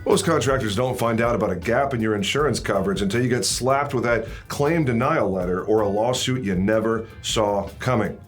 Most contractors don't find out about a gap in your insurance coverage until you get slapped with that claim denial letter or a lawsuit you never saw coming.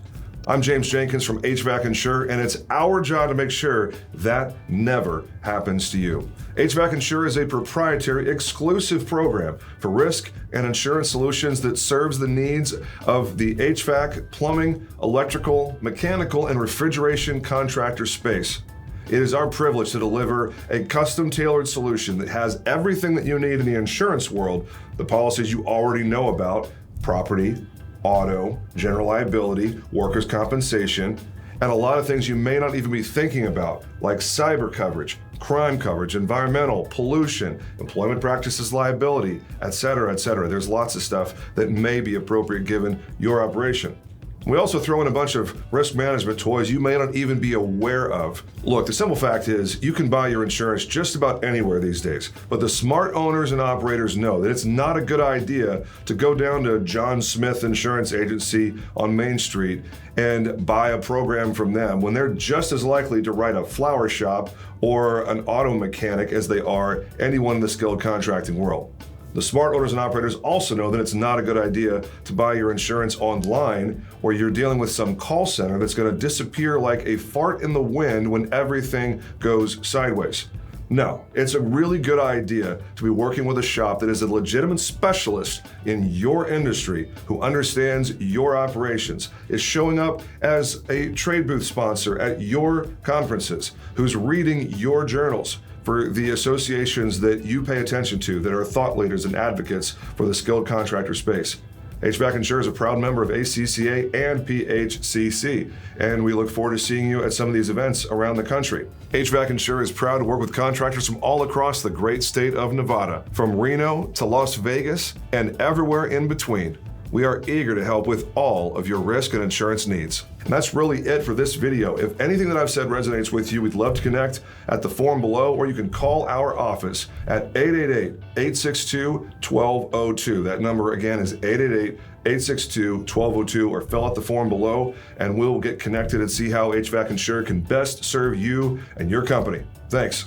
I'm James Jenkins from HVAC Insure, and it's our job to make sure that never happens to you. HVAC Insure is a proprietary, exclusive program for risk and insurance solutions that serves the needs of the HVAC, plumbing, electrical, mechanical, and refrigeration contractor space. It is our privilege to deliver a custom-tailored solution that has everything that you need in the insurance world, the policies you already know about: property, auto, general liability, workers' compensation, and a lot of things you may not even be thinking about, like cyber coverage, crime coverage, environmental, pollution, employment practices liability, etc., etc. There's lots of stuff that may be appropriate given your operation. We also throw in a bunch of risk management toys you may not even be aware of. Look, the simple fact is you can buy your insurance just about anywhere these days, but the smart owners and operators know that it's not a good idea to go down to John Smith Insurance Agency on Main Street and buy a program from them when they're just as likely to write a flower shop or an auto mechanic as they are anyone in the skilled contracting world. The smart owners and operators also know that it's not a good idea to buy your insurance online where you're dealing with some call center that's going to disappear like a fart in the wind when everything goes sideways. No, it's a really good idea to be working with a shop that is a legitimate specialist in your industry who understands your operations, is showing up as a trade booth sponsor at your conferences, who's reading your journals for the associations that you pay attention to that are thought leaders and advocates for the skilled contractor space. HVAC Insure is a proud member of ACCA and PHCC, and we look forward to seeing you at some of these events around the country. HVAC Insure is proud to work with contractors from all across the great state of Nevada, from Reno to Las Vegas and everywhere in between. We are eager to help with all of your risk and insurance needs. And that's really it for this video. If anything that I've said resonates with you, we'd love to connect at the form below, or you can call our office at 888-862-1202. That number again is 888-862-1202, or fill out the form below and we'll get connected and see how HVAC Insure can best serve you and your company. Thanks.